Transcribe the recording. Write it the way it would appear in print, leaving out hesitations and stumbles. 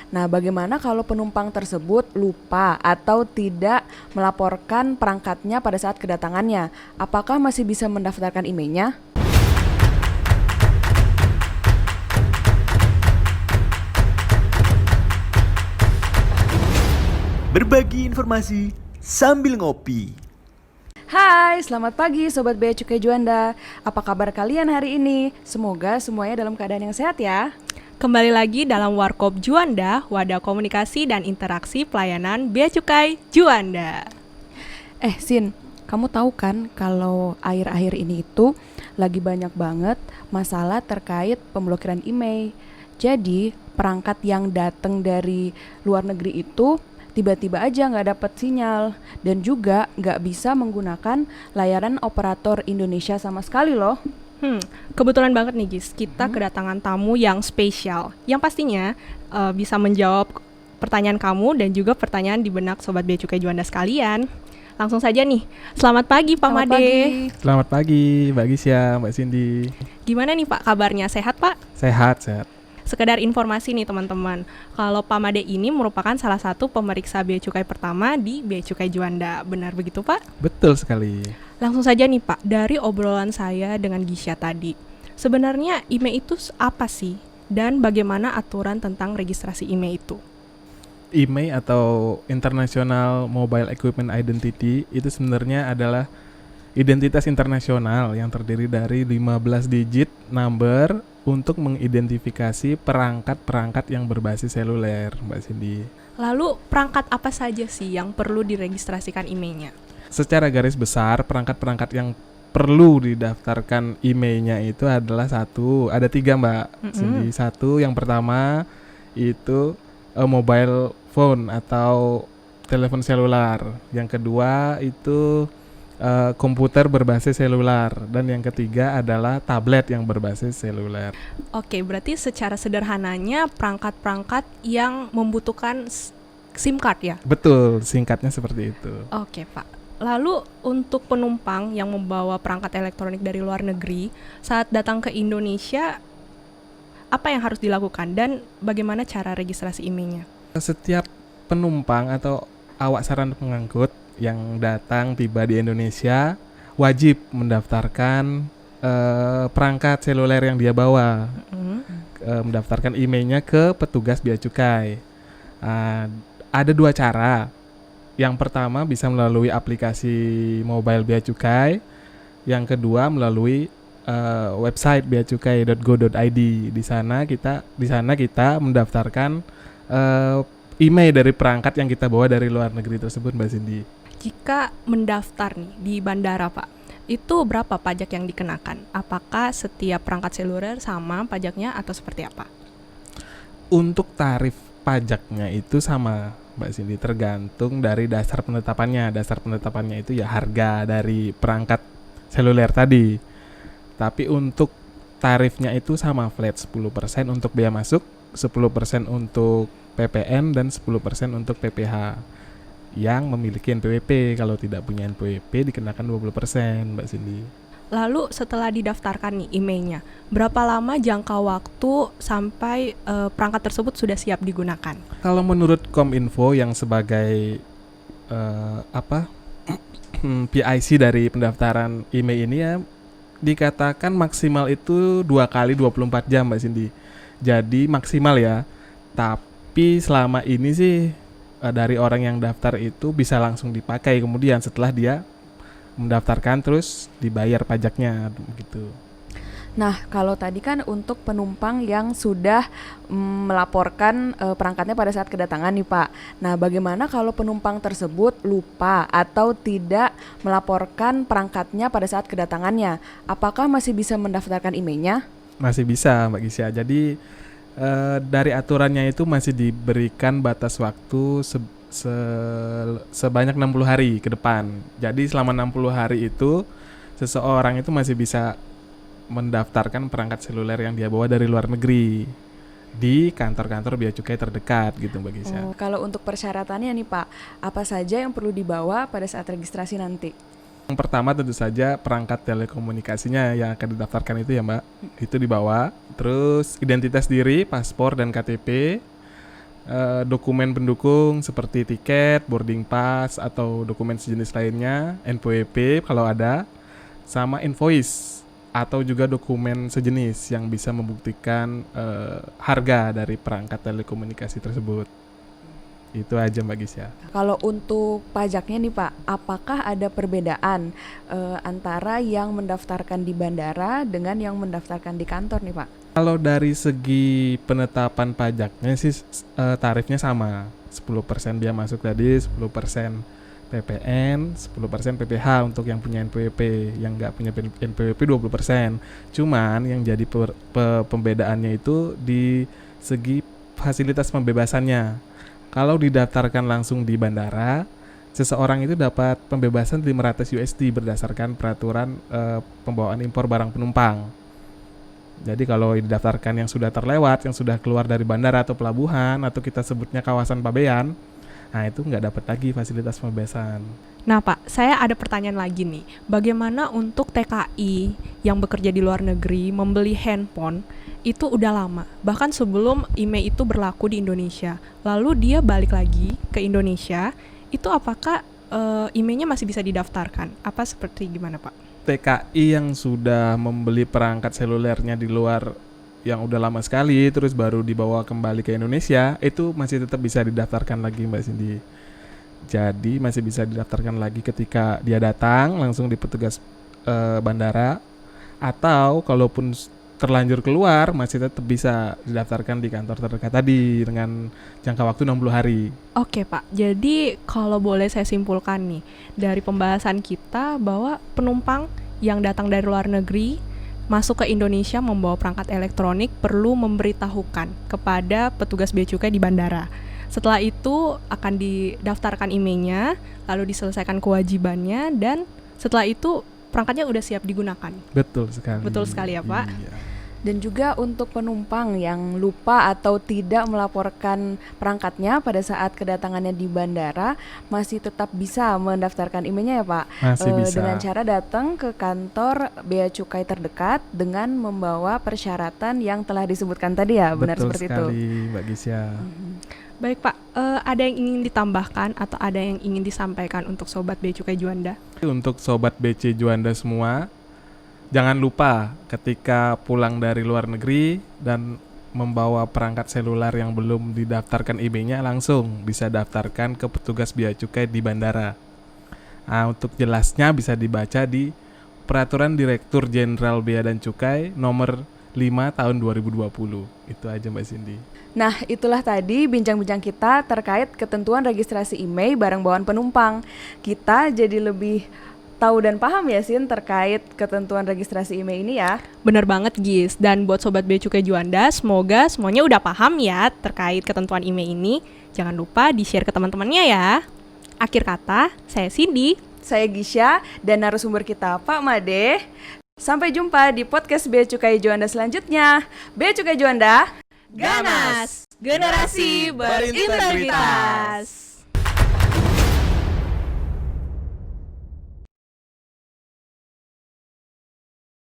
Nah, bagaimana kalau penumpang tersebut lupa atau tidak melaporkan perangkatnya pada saat kedatangannya? Apakah masih bisa mendaftarkan IMEI-nya? Berbagi informasi sambil ngopi. Hai, selamat pagi Sobat Bea Cukai Juanda. Apa kabar kalian hari ini? Semoga semuanya dalam keadaan yang sehat ya. Kembali lagi dalam Warkop Juanda, wadah komunikasi dan interaksi pelayanan Bea Cukai Juanda. Sin, kamu tahu kan kalau akhir-akhir ini itu lagi banyak banget masalah terkait pemblokiran IMEI. Jadi, perangkat yang datang dari luar negeri itu tiba-tiba aja nggak dapat sinyal dan juga nggak bisa menggunakan layanan operator Indonesia sama sekali loh. Kebetulan banget nih Gis, kita kedatangan tamu yang spesial, yang pastinya bisa menjawab pertanyaan kamu dan juga pertanyaan di benak Sobat Bea Cukai Juanda sekalian. Langsung saja nih, selamat pagi Pak Selamat Made. pagi. Selamat pagi, Mbak Gisya, Mbak Cindy. Gimana nih Pak kabarnya, sehat Pak? Sehat. Sekedar informasi nih teman-teman, kalau Pak Made ini merupakan salah satu pemeriksa Bea Cukai pertama di Bea Cukai Juanda, benar begitu Pak? Betul sekali. Langsung saja nih Pak, dari obrolan saya dengan Gisya tadi, sebenarnya IMEI itu apa sih? Dan bagaimana aturan tentang registrasi IMEI itu? IMEI atau International Mobile Equipment Identity itu sebenarnya adalah identitas internasional yang terdiri dari 15 digit number untuk mengidentifikasi perangkat-perangkat yang berbasis seluler, Mbak Cindy. Lalu perangkat apa saja sih yang perlu diregistrasikan IMEI-nya? Secara garis besar, perangkat-perangkat yang perlu didaftarkan IMEI-nya itu adalah ada tiga Mbak Cindy. Satu, yang pertama itu mobile phone atau telepon selular. Yang kedua itu komputer berbasis selular, dan yang ketiga adalah tablet yang berbasis seluler. Oke, berarti secara sederhananya perangkat-perangkat yang membutuhkan SIM card ya? Betul, singkatnya seperti itu. Oke Pak. Lalu untuk penumpang yang membawa perangkat elektronik dari luar negeri, saat datang ke Indonesia, apa yang harus dilakukan dan bagaimana cara registrasi IMEI-nya? Setiap penumpang atau awak sarana pengangkut yang datang tiba di Indonesia wajib mendaftarkan perangkat seluler yang dia bawa, mendaftarkan IMEI-nya ke petugas bea cukai. Ada dua cara. Yang pertama bisa melalui aplikasi mobile bea cukai. Yang kedua melalui website beacukai.go.id. Di sana kita mendaftarkan IMEI dari perangkat yang kita bawa dari luar negeri tersebut, Mbak Cindy. Jika mendaftar nih di bandara Pak, itu berapa pajak yang dikenakan? Apakah setiap perangkat seluler sama pajaknya atau seperti apa? Untuk tarif pajaknya itu sama, Mbak Cindy, tergantung dari dasar penetapannya. Dasar penetapannya itu ya harga dari perangkat seluler tadi. Tapi untuk tarifnya itu sama, flat 10% untuk bea masuk, 10% untuk PPN, dan 10% untuk PPH. Yang memiliki NPWP, kalau tidak punya NPWP dikenakan 20%, Mbak Cindy. Lalu setelah didaftarkan nih IMEI-nya, berapa lama jangka waktu sampai perangkat tersebut sudah siap digunakan? Kalau menurut Kominfo yang sebagai PIC dari pendaftaran IMEI ini ya, dikatakan maksimal itu 2 kali 24 jam, Mbak Cindy. Jadi maksimal ya. Tapi selama ini sih dari orang yang daftar itu bisa langsung dipakai kemudian setelah dia mendaftarkan terus dibayar pajaknya gitu. Nah, kalau tadi kan untuk penumpang yang sudah melaporkan perangkatnya pada saat kedatangan nih Pak. Nah, bagaimana kalau penumpang tersebut lupa atau tidak melaporkan perangkatnya pada saat kedatangannya? Apakah masih bisa mendaftarkan IMEI-nya? Masih bisa, Mbak Gisya. Jadi dari aturannya itu masih diberikan batas waktu sebanyak 60 hari ke depan. Jadi selama 60 hari itu seseorang itu masih bisa mendaftarkan perangkat seluler yang dia bawa dari luar negeri di kantor-kantor bea cukai terdekat gitu, Mbak Gisya. Kalau untuk persyaratannya nih Pak, apa saja yang perlu dibawa pada saat registrasi nanti? Yang pertama tentu saja perangkat telekomunikasinya yang akan didaftarkan itu ya Mbak, itu dibawa. Terus identitas diri, paspor dan KTP. dokumen pendukung seperti tiket, boarding pass atau dokumen sejenis lainnya, NPWP kalau ada, sama invoice atau juga dokumen sejenis yang bisa membuktikan harga dari perangkat telekomunikasi tersebut. Itu aja Mbak Gisya. Kalau untuk pajaknya nih Pak, apakah ada perbedaan antara yang mendaftarkan di bandara dengan yang mendaftarkan di kantor nih Pak? Kalau dari segi penetapan pajaknya sih tarifnya sama. 10% biaya masuk tadi, 10% PPN, 10% PPH untuk yang punya NPWP, yang nggak punya NPWP 20%. Cuman yang jadi pembedaannya itu di segi fasilitas pembebasannya. Kalau didaftarkan langsung di bandara, seseorang itu dapat pembebasan 500 USD berdasarkan peraturan pembawaan impor barang penumpang. Jadi kalau didaftarkan yang sudah terlewat, yang sudah keluar dari bandara atau pelabuhan, atau kita sebutnya kawasan pabean, nah itu nggak dapat lagi fasilitas pembebasan. Nah Pak, saya ada pertanyaan lagi nih. Bagaimana untuk TKI yang bekerja di luar negeri membeli handphone itu udah lama, bahkan sebelum IMEI itu berlaku di Indonesia. Lalu dia balik lagi ke Indonesia, itu apakah IMEI-nya masih bisa didaftarkan? Apa seperti gimana Pak? TKI yang sudah membeli perangkat selulernya di luar yang udah lama sekali terus baru dibawa kembali ke Indonesia, itu masih tetap bisa didaftarkan lagi Mbak Cindy. Jadi masih bisa didaftarkan lagi ketika dia datang langsung di petugas bandara, atau kalaupun terlanjur keluar masih tetap bisa didaftarkan di kantor terdekat tadi dengan jangka waktu 60 hari. Oke Pak, jadi kalau boleh saya simpulkan nih dari pembahasan kita bahwa penumpang yang datang dari luar negeri masuk ke Indonesia membawa perangkat elektronik perlu memberitahukan kepada petugas bea cukai di bandara. Setelah itu akan didaftarkan IMEI-nya, lalu diselesaikan kewajibannya, dan setelah itu perangkatnya udah siap digunakan. Betul sekali. Betul sekali ya Pak. Iya. Dan juga untuk penumpang yang lupa atau tidak melaporkan perangkatnya pada saat kedatangannya di bandara, masih tetap bisa mendaftarkan IMEI-nya ya Pak? Masih bisa. Dengan cara datang ke kantor bea cukai terdekat dengan membawa persyaratan yang telah disebutkan tadi ya, benar Betul seperti itu? sekali Mbak Gisya. Baik Pak, ada yang ingin ditambahkan atau ada yang ingin disampaikan untuk Sobat Bea Cukai Juanda? Untuk Sobat BC Juanda semua, jangan lupa ketika pulang dari luar negeri dan membawa perangkat seluler yang belum didaftarkan IMEI-nya, langsung bisa daftarkan ke petugas bea cukai di bandara. Nah, untuk jelasnya bisa dibaca di Peraturan Direktur Jenderal Bea dan Cukai nomor 5 tahun 2020. Itu aja Mbak Cindy. Nah, itulah tadi bincang-bincang kita terkait ketentuan registrasi IMEI barang bawaan penumpang. Kita jadi lebih tahu dan paham ya Sin terkait ketentuan registrasi IMEI ini ya. Bener banget Gis, dan buat Sobat Bea Cukai Juanda, semoga semuanya udah paham ya terkait ketentuan IMEI ini. Jangan lupa di-share ke teman-temannya ya. Akhir kata, saya Cindy. Saya Gisya dan narasumber kita Pak Made. Sampai jumpa di podcast Bea Cukai Juanda selanjutnya. Bea Cukai Juanda, Ganas, generasi berintegritas.